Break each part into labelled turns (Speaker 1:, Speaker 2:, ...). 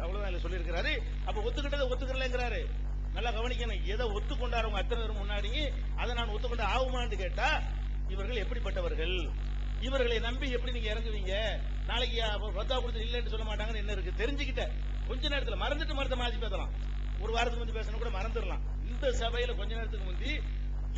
Speaker 1: அவ்வளவுதான் சொல்லியிருக்கிறாரு. அப்ப ஒத்துக்கிட்டதை ஒத்துக்கலங்கிறாரு. நல்லா கவனிக்கணும். எதை ஒத்துக்கொண்டாரவங்க அத்தனை பேரும் முன்னாடி அதை நான் ஒத்துக்கொண்டு ஆகுமான்னு கேட்டா இவர்கள் எப்படிப்பட்டவர்கள்? இவர்களை நம்பி எப்படி நீங்க இறங்குவீங்க? நாளைக்கு ரத்தா கொடுத்து இல்லைன்னு சொல்ல மாட்டாங்கன்னு என்ன இருக்கு? தெரிஞ்சுக்கிட்ட கொஞ்ச நேரத்தில் மறந்துட்டு மரத்தை மாற்றி பேசலாம். ஒரு வாரத்துக்கு முந்தி பேசணும் கூட மறந்துடலாம். இந்த சபையில கொஞ்ச நேரத்துக்கு முந்தி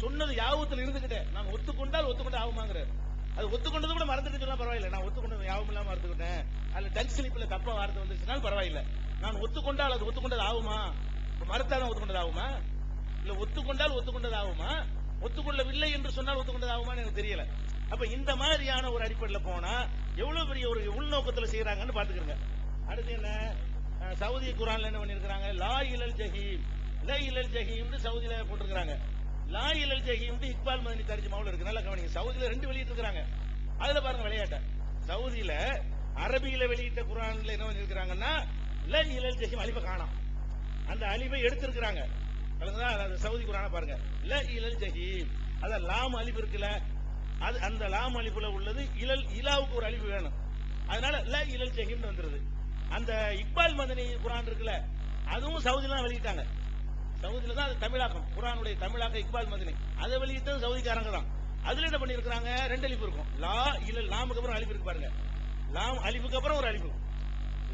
Speaker 1: சொன்னது யாபத்தில் இருந்துகிட்டேன். நான் ஒத்துக்கொண்டால் ஒத்துக்கொண்டு ஆகுமாங்கிறார். அது ஒத்துக்கொண்டது கூட மறந்துட்டு சொன்னா பரவாயில்ல. நான் ஒத்துக்கொண்டது யாவும் இல்லாம மறந்துக்கிட்டேன். அதுல டங் ஸ்லிப்ல தப்பா வார்த்தை வந்துருச்சுனாலும் பரவாயில்ல. நான் ஒத்துக்கொண்டால் அது ஒத்துக்கொண்டது ஆகுமா? மறுத்தாதான் ஒத்துக்கொண்டது ஆகுமா? இல்ல ஒத்துக்கொண்டால் ஒத்துக்கொண்டது ஆகுமா? ஒத்துக்கொள்ளவில்லை என்று சொன்னால் ஒத்துக்கொண்டது ஆகுமான்னு எனக்கு தெரியல. அப்ப இந்த மாதிரியான ஒரு அடிப்படையில் போனா எவ்வளவு பெரிய ஒரு உள்நோக்கத்தில் செய்யறாங்கன்னு பாத்துக்கிறங்க. அடுத்து என்ன? சவுதி குரான்ல என்ன பண்ணிருக்காங்க? லா இலல் ஜஹீம், லா இலல் ஜஹீம் சவுதியில போட்டிருக்காங்க. லா இலல் ஜஹீம் இக்பால் மதனி தர்ஜுமாவுல இருக்கு. நல்லா கவனிங்க. சவுதியில 2 வெளியிட்டு இருக்காங்க. அதுல பாருங்க விளையாட்ட. சவுதியில அரபியில வெளியிட்ட குரான்ல என்ன பண்ணிருக்காங்கன்னா லா இலல் ஜஹீம் அலிஃப காணோம். அந்த அலிஃபை எடுத்திருக்காங்க. அது சவுதி குரான பாருங்க. லா இலல் ஜஹீம், அத லாம் அலிஃப் இருக்குல, அது அந்த லாம் அலிஃப்ல உள்ளது இலல், இலாவுக்கு ஒரு அலிஃப் வேணும். அதனால லா இலல் ஜஹீம் வந்துருது. அந்த இக்பால் மதனி குரான் இருக்குல்ல, அதுவும் சவுதியில தான் வெளியிட்டாங்க. சவுதியில தான் அது தமிழாக்கம், குரானுடைய தமிழாக்கம் இக்பால் மதனி. அதை வெளியிட்டது சவுதிக்காரங்க தான். அதுல என்ன பண்ணிருக்காங்க? 2 அலிஃப் இருக்கும். லா இலல், லாமுக்கு அப்புறம் அலிஃப் இருக்கு பாருங்க. லாம் அலிஃபுக்கு அப்புறம் ஒரு அலிஃப்,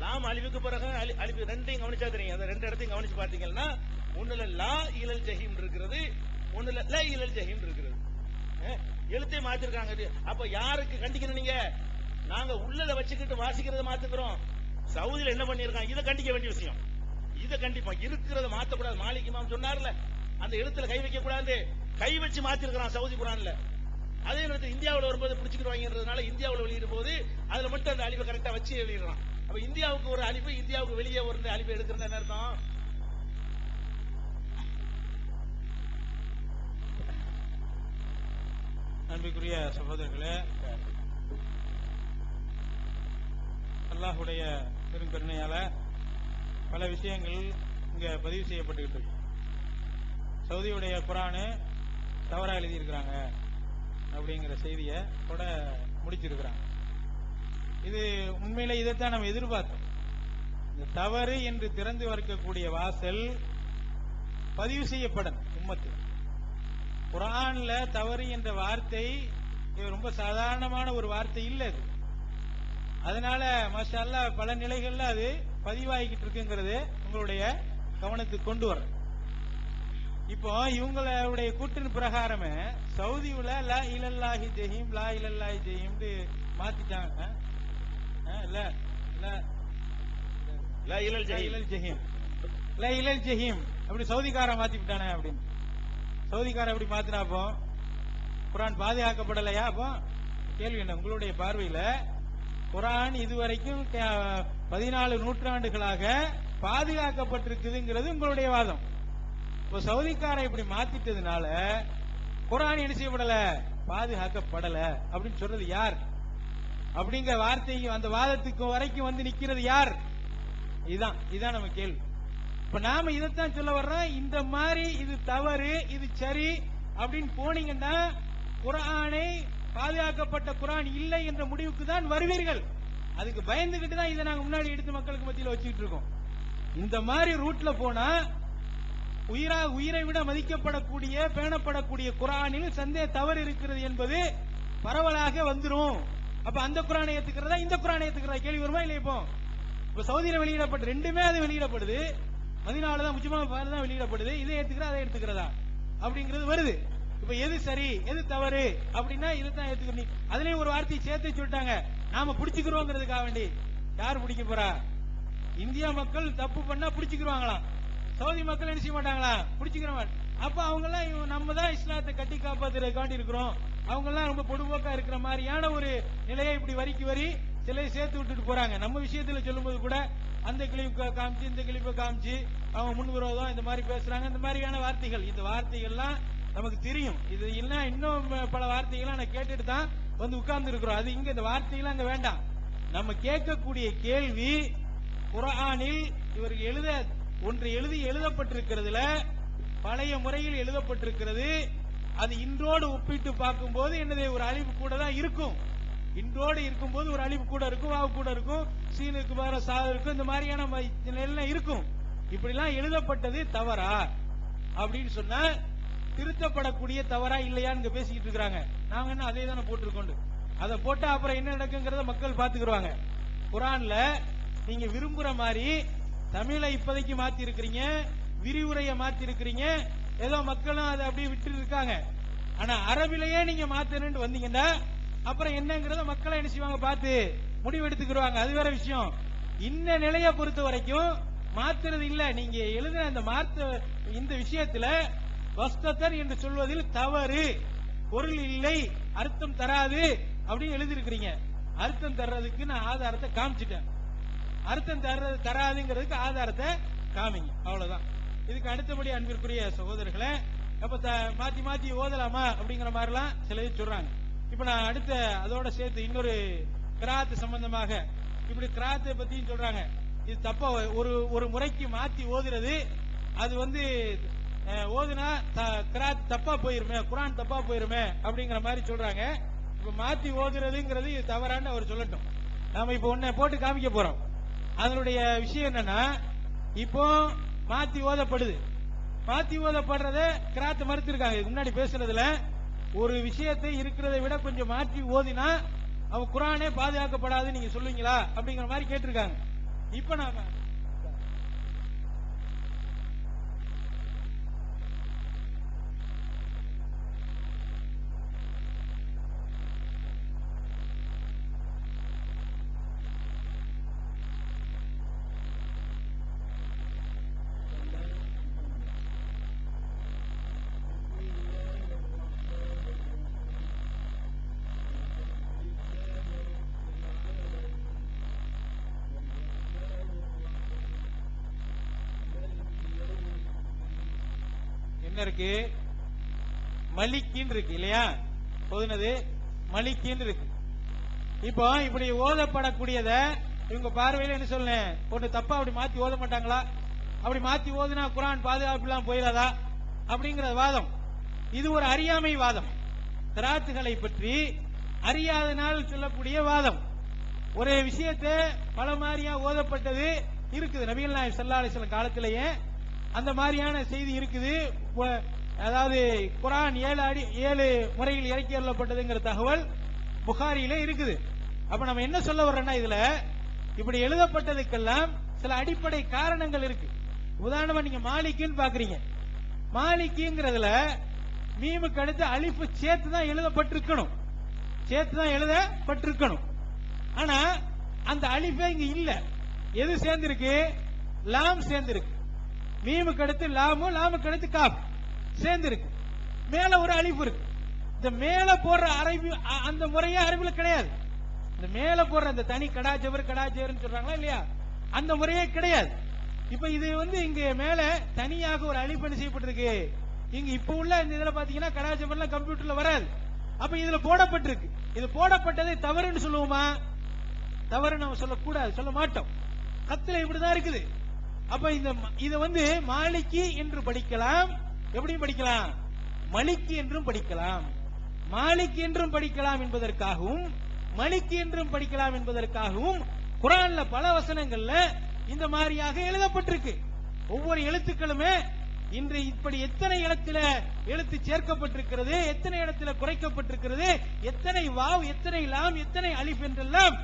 Speaker 1: லாம் அலிஃபுக்கு பிறகு அலிஃப். ரெண்டையும் கவனிச்சா தெரியும். அந்த 2 இடத்தையும் கவனிச்சு பாத்தீங்கன்னா ஒண்ணுல லா இலல் ஜஹீம் இருக்கிறது, ஒண்ணுல லா இலல் ஜஹீம் இருக்கிறது. எழுத்தையும் மாத்திருக்காங்க. அப்ப யாருக்கு கண்டிக்கணும்? நீங்க நாங்க உள்ளத வச்சுக்கிட்டு வாசிக்கிறத மாத்துக்கிறோம். சவுதியில என்ன பண்ணிருக்காங்க? இதை கண்டிக்க வேண்டிய விஷயம். இதை கண்டிப்பா இருக்கிறத மாத்தக்கூடாது. மாலிக் இமாம் சொன்னார்ல, அந்த எழுத்துல கை வைக்க கூடாது, கை வச்சு மாத்திருக்கிறான் சவுதி குரான்ல. அதே நேரத்தில் இந்தியாவில் வரும்போது பிடிச்சிக்கிடுவாங்கிறதுனால இந்தியாவில் வெளியிடும் போது அதுல மட்டும் அந்த அலிஃபை கரெக்டா வச்சு வெளியிடலாம். அப்ப இந்தியாவுக்கு ஒரு அலிஃபு, இந்தியாவுக்கு வெளியே ஒரு அலிஃபை எடுக்கிறது என்ன அர்த்தம்?
Speaker 2: அன்பிற்குரிய சகோதரர்களே, அல்லாஹுடைய பெருங்கருணையால பல விஷயங்கள் இங்க பதிவு செய்யப்பட்டுக்கிட்டு இருக்கு. சவுதியுடைய குரானு தவறா எழுதியிருக்கிறாங்க அப்படிங்கிற செய்தியை கூட முடிச்சிருக்கிறாங்க. இது உண்மையில இதைத்தான் நம்ம எதிர்பார்த்தோம். இந்த தவறு என்று திறந்து வரக்கூடிய வாசல் பதிவு செய்யப்படும் உம்மத்து. குரான்ல தவறு என்ற வார்த்தை ரொம்ப சாதாரணமான ஒரு வார்த்தை இல்லை அது. அதனால மாஷா அல்லாஹ் பல நிலைகள்ல அது பதிவாகிக்கிட்டு இருக்குங்கிறது உங்களுடைய கவனத்துக்கு கொண்டு வர. இப்போ இவங்களுடைய கூட்டின் பிரகாரமே சவுதியுல லா இலல்லாஹி ஜஹீம், லா இலல்லாஹி ஜஹீம் மாத்திட்டாங்க.
Speaker 1: லா இலல் ஜஹீம்,
Speaker 2: லா இலல் ஜஹீம் அப்படி சவுதிக்காரன் மாத்தி விட்டானே அப்படின்னு. சவுதிக்காரன் எப்படி மாத்தினா அப்போ குரான் பாதுகாக்கப்படலையா? அப்போ கேள்வி என்ன? உங்களுடைய பார்வையில குரான் இதுவரைக்கும் 14 நூற்றாண்டுகளாக பாதுகாக்கப்பட்டிருக்குதுங்கிறது உங்களுடைய வாதம். இப்போ சவுதிக்காரன் இப்படி மாத்திட்டதுனால குரான் என்ன செய்யப்படல? பாதுகாக்கப்படல அப்படின்னு சொல்றது யார்? அப்படிங்கிற வார்த்தையும் அந்த வாதத்துக்கு வரைக்கும் வந்து நிக்கிறது யார்? இதுதான் நம்ம கேள்வி. இப்ப நாம இதைத்தான் சொல்ல வர்றோம். இந்த மாதிரி இது தவறு, இது சரி அப்படின்னு போனீங்கன்னா குர்ஆனை பாதுகாக்கப்பட்ட குர்ஆன் இல்லை என்ற முடிவுக்கு தான் வருவீர்கள். அதுக்கு பயந்துகிட்டு தான் இதை நாங்க முன்னாடி எடுத்து மக்களுக்கு மத்தியில் வச்சுக்கிட்டு இருக்கோம். இந்த மாதிரி ரூட்ல போனா உயிரை விட மதிக்கப்படக்கூடிய பேணப்படக்கூடிய குர்ஆனில் சந்தேக தவறு இருக்கிறது என்பது பரவலாக வந்துரும். அப்ப அந்த குர்ஆனை ஏத்துக்கிறதா இந்த குர்ஆனை ஏத்துக்கிறதா கேள்வி வருமா இல்லை? இப்ப சவுதியில வெளியிடப்பட்ட ரெண்டுமே அது வெளியிடப்படுது, மதீனாவுல தான் முஜ்மா தான் வெளியிடப்படுது. இதை ஏத்துக்கிறதா அதை எடுத்துக்கிறதா அப்படிங்கிறது வருது. இப்ப எது சரி எது தவறு அப்படின்னா இதுதான் ஏத்துக்கணும். அதுலயும் ஒரு வார்த்தையை சேர்த்து சொல்லிட்டாங்க, நாம பிடிச்சுக்கிறோங்கிறதுக்காக வேண்டி. யார் பிடிக்க போறா? இந்தியா மக்கள் தப்பு பண்ணா பிடிச்சுக்கிடுவாங்களாம், சவுதி மக்கள் என்ன செய்ய மாட்டாங்களா? பிடிச்சுக்கிறவங்க. அப்ப அவங்க எல்லாம் நம்ம தான் இஸ்லாத்தை கட்டி காப்பாத்துறதுக்காண்டி இருக்கிறோம், அவங்க எல்லாம் ரொம்ப பொடுபோக்கா இருக்கிற மாதிரியான ஒரு நிலையை இப்படி வரிக்கு வரி சிலையை சேர்த்து விட்டுட்டு போறாங்க. நம்ம விஷயத்துல சொல்லும் போது கூட அந்த கிளிப்பை காமிச்சு இந்த கிளிப்பை காமிச்சு அவங்க முன்விரோதம் இந்த மாதிரி பேசுறாங்க. இந்த மாதிரியான வார்த்தைகள், இந்த வார்த்தைகள்லாம் நமக்கு தெரியும். இது எல்லாம் இன்னும் பல வார்த்தைகள்லாம் நான் கேட்டுட்டு தான் வந்து உட்கார்ந்து இருக்கிறோம். அது இங்க இந்த வார்த்தைகள்லாம் அங்க வேண்டாம். நம்ம கேட்கக்கூடிய கேள்வி, குர்ஆனில் இவர்கள் ஒன்று எழுதப்பட்டிருக்கிறதுல பழைய முறையில் எழுதப்பட்டிருக்கிறது. அது இன்றோடு ஒப்பிட்டு பார்க்கும்போது என்னது ஒரு அழிவு கூட தான் இருக்கும். இன்றோடு இருக்கும்போது ஒரு அலிஃப் கூட இருக்கும், வாவு கூட இருக்கும், சீனுக்கு பதிலா சா இருக்கும், இந்த மாதிரியான எல்லாம் இருக்கும். இப்படி எல்லாம் எழுதப்பட்டது தவறா அப்படின்னு சொன்னா திருத்தப்படக்கூடிய தவறா இல்லையான்னு பேசிக்கிட்டு இருக்காங்க. நாங்க என்ன அதே தானே போட்டிருக்கோம். அதை போட்டா அப்புறம் என்ன நடக்குங்கிறத மக்கள் பாத்துக்குறாங்க. குர்ஆன்ல நீங்க விரும்புற மாதிரி தமிழை இப்போதைக்கு மாத்தி இருக்கிறீங்க, விரிவுரையை மாத்தி இருக்கிறீங்க, ஏதோ மக்களும் அதை அப்படியே விட்டு இருக்காங்க. ஆனா அரபிலேயே நீங்க மாத்தணும்னு வந்தீங்கன்னா அப்புறம் என்னங்கிறத மக்களை என்ன செய்வாங்க பார்த்து முடிவு எடுத்துக்கிடுவாங்க. அது வேற விஷயம். இந்த நிலையை பொறுத்த வரைக்கும் மாத்துறது இல்ல. நீங்க எழுதின அந்த இந்த விஷயத்துல வஸ்தத்தர் என்று சொல்வதில் தவறு, பொருள் இல்லை, அர்த்தம் தராது அப்படின்னு எழுதிருக்கிறீங்க. அர்த்தம் தர்றதுக்கு நான் ஆதாரத்தை காமிச்சிட்டேன். அர்த்தம் தராதுங்கிறதுக்கு ஆதாரத்தை காமிங்க, அவ்வளவுதான். இதுக்கு அடுத்தபடி அன்பிற்குரிய சகோதரர்களை, அப்ப மாத்தி மாத்தி ஓதலாமா அப்படிங்கிற மாதிரிலாம் சில சொல்றாங்க. இப்ப நான் அடுத்த அதோட சேர்த்து இன்னொரு கிராத்து சம்பந்தமாக இப்படி கிராத்தை பத்தியும் சொல்றாங்க. இது தப்பா ஒரு முறைக்கு மாத்தி ஓதுறது, அது ஓதுனா கிராத் தப்பா போயிருமே, குர்ஆன் தப்பா போயிருமே அப்படிங்கிற மாதிரி சொல்றாங்க. இப்ப மாத்தி ஓதுறதுங்கிறது இது தவறான்னு அவர் சொல்லட்டும். நாம இப்ப ஒன்ன போட்டு காமிக்க போறோம். அதனுடைய விஷயம் என்னன்னா, இப்போ மாத்தி ஓதப்படுது. மாத்தி ஓதப்படுறத கிராத் மறுத்திருக்காங்க. முன்னாடி பேசுறதுல ஒரு விஷயத்தை இருக்கிறதை விட கொஞ்சம் மாற்றி ஓதினா அவ குர்ஆனே பாதுகாக்கப்படாது நீங்க சொல்லுவீங்களா அப்படிங்கிற மாதிரி கேட்டிருக்காங்க. இப்ப நாம என்ன இருக்கு, மலிக்கின்னு இருக்கு இல்லையா, ஓதுனது மலிக்கின்னு இருக்கு. இப்போ இப்படி ஓதப்படக்கூடியத இவங்க பார்வையில என்ன சொல்ல ஒண்ணு தப்பா அப்படி மாத்தி ஓத மாட்டாங்களா, அப்படி மாத்தி ஓதுனா குர்ஆன் பாதுகாப்பு எல்லாம் போயிடாதா அப்படிங்கிற வாதம். இது ஒரு அறியாமை வாதம். கிராத்துகளை பற்றி அறியாதனால் சொல்லக்கூடிய வாதம். ஒரு விஷயத்தை பல மாதிரியா ஓதப்பட்டது இருக்குது. நபிகள் நாயகம் ஸல்லல்லாஹு அலைஹி வஸல்லம் காலத்திலேயே அந்த மாதிரியான செய்தி இருக்குது. அதாவது குர்ஆன் 7 முறையில் இறக்கி அருளப்பட்டதுங்கிற தகவல் புகாரியில இருக்குது. அப்ப நம்ம என்ன சொல்ல வர்றோம்னா, இதுல இப்படி எழுதப்பட்டதுக்கெல்லாம் சில அடிப்படை காரணங்கள் இருக்கு. உதாரணமா நீங்க மாலிக்குன்னு பாக்குறீங்க. மாலிக்குங்கிறதுல மீமுக்கு அடுத்து அலிஃப் சேர்த்து தான் எழுதப்பட்டிருக்கணும், சேர்த்து தான் எழுதப்பட்டிருக்கணும். ஆனா அந்த அலிஃபே இங்க இல்ல. எது சேர்ந்திருக்கு? லாம் சேர்ந்திருக்கு. மீமுக்கு அடுத்து லாமு, லாமுக்கு அடுத்து காப் சேர்ந்திருக்கு. மேல ஒரு அலிஃப் இருக்கு. இந்த மேல போடுற அரபி அந்த முறையே அரபில கிடையாது. இந்த மேல போடுற அந்த தனி கடாஜவர் கடாஜவர்னு சொல்றாங்களா இல்லையா, அந்த முறையே கிடையாது. இப்ப இது இங்க மேல தனியாக ஒரு அலிஃப் செய்யப்பட்டிருக்கு. இங்க இப்ப உள்ள இந்த இதுல பாத்தீங்கன்னா கடாஜவர்லாம் கம்ப்யூட்டர்ல வராது. அப்ப இதுல போடப்பட்டிருக்கு. இது போடப்பட்டதை தவறுன்னு சொல்லுவோமா? தவறு நம்ம சொல்லக்கூடாது, சொல்ல மாட்டோம். கத்துல இப்படிதான் இருக்குது. அப்ப இத மாலிக்கி என்று படிக்கலாம், எப்படி படிக்கலாம்? மலிக்கி என்றும் படிக்கலாம். மாலிக் என்றும் படிக்கலாம் என்பதற்காகவும் மலிக் என்றும் படிக்கலாம் என்பதற்காகவும் குர்ஆன்ல பல வசனங்கள்ல இந்த மாதிரியாக எழுதப்பட்டிருக்கு. ஒவ்வொரு எழுத்துக்களுமே இன்று இப்படி எத்தனை இடத்துல எழுத்து சேர்க்கப்பட்டிருக்கிறது, எத்தனை இடத்துல குறைக்கப்பட்டிருக்கிறது, எத்தனை வாவ், எத்தனை லாம், எத்தனை அலிஃப் என்றெல்லாம்